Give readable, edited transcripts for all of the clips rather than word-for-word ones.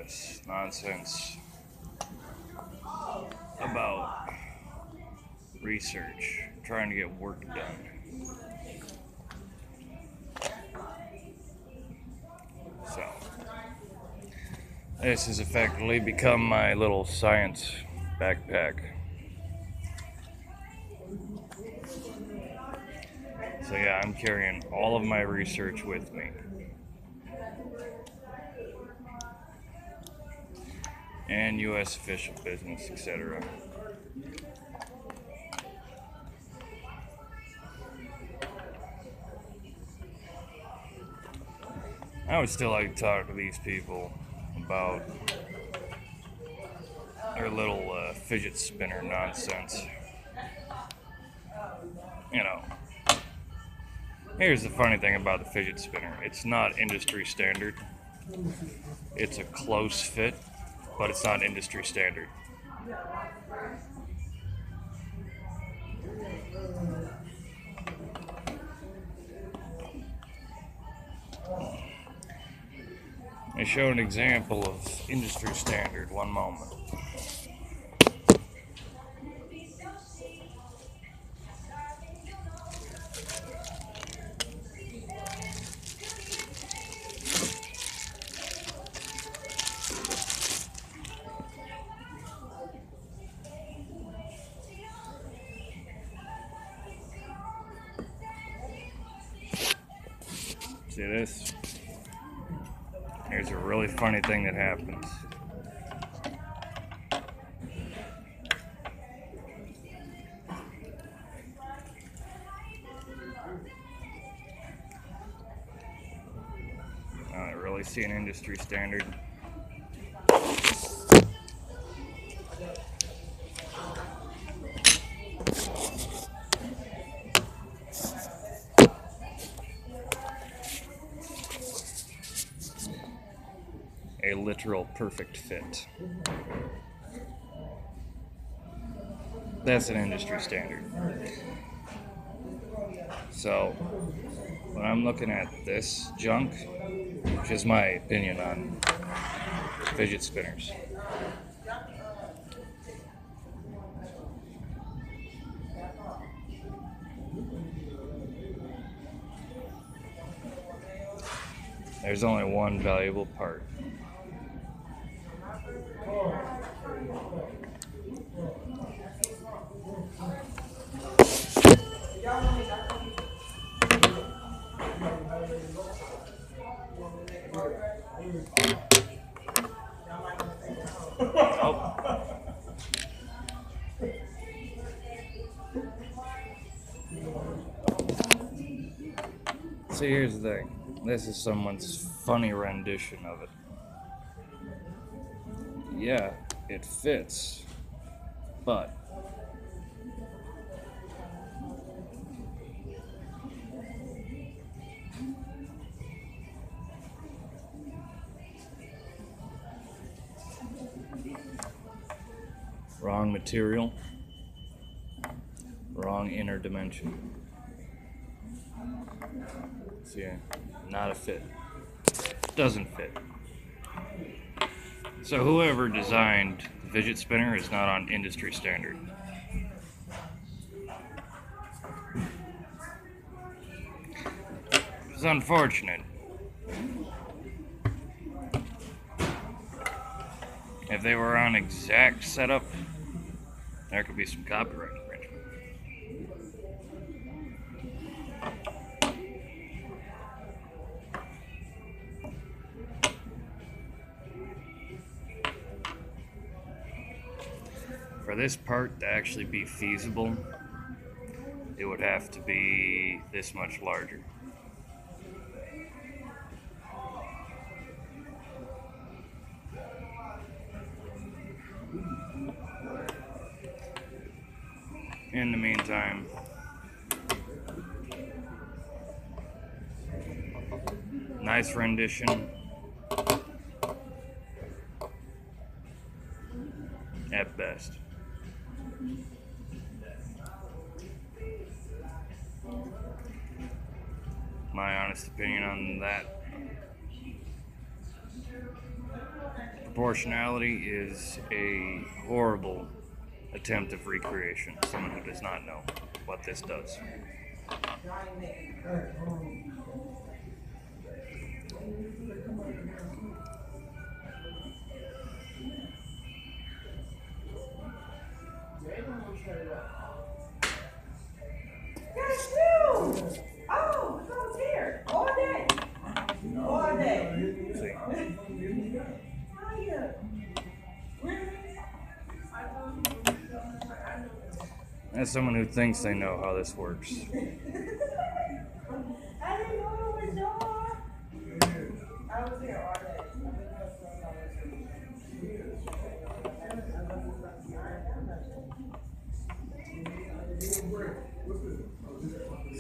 this nonsense about research, trying to get work done. So, this has effectively become my little science backpack. So yeah, I'm carrying all of my research with me. And U.S. official business, etc. I would still like to talk to these people about their little fidget spinner nonsense. You know, here's the funny thing about the fidget spinner. It's not industry standard. It's a close fit, but it's not industry standard. Let me show an example of industry standard. One moment. See this? Here's a really funny thing that happens. I don't really see an industry standard. A literal perfect fit. That's an industry standard. So, when I'm looking at this junk, which is my opinion on fidget spinners, there's only one valuable part. Oh. See, here's the thing. This is someone's funny rendition of it. Yeah, it fits, but wrong material, wrong inner dimension. See, not a fit. Doesn't fit. So whoever designed the fidget spinner is not on industry standard. It's unfortunate. If they were on exact setup, there could be some copyright infringement. For this part to actually be feasible, it would have to be this much larger. In the meantime, nice rendition at best. My honest opinion on that. Proportionality is a horrible attempt of recreation. Someone who does not know what this does. Oh, I was here all day. All day. See? As someone who thinks they know how this works. I didn't know it was y'all. I was here all day.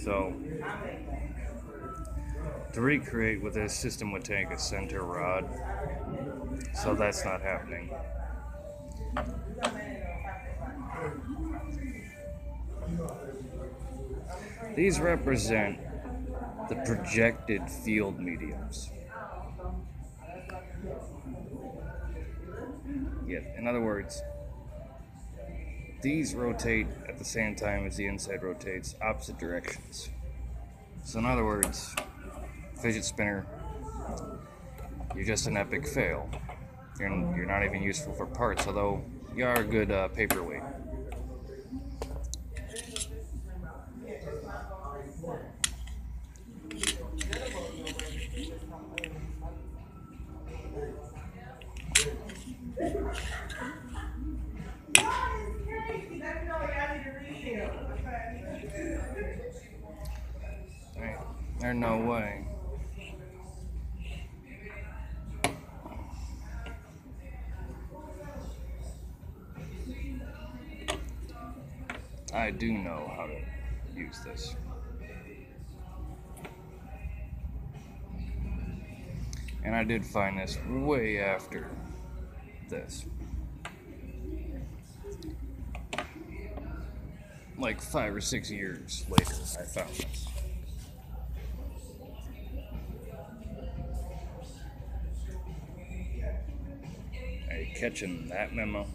So, to recreate with this system would take a center rod. So that's not happening. These represent the projected field mediums. Yeah, in other words, these rotate at the same time as the inside rotates, opposite directions. So in other words, fidget spinner, you're just an epic fail. You're not even useful for parts, although you are a good paperweight. There's no way. I do know how to use this. And I did find this way after this. Like 5 or 6 years later, I found this. Are you catching that memo?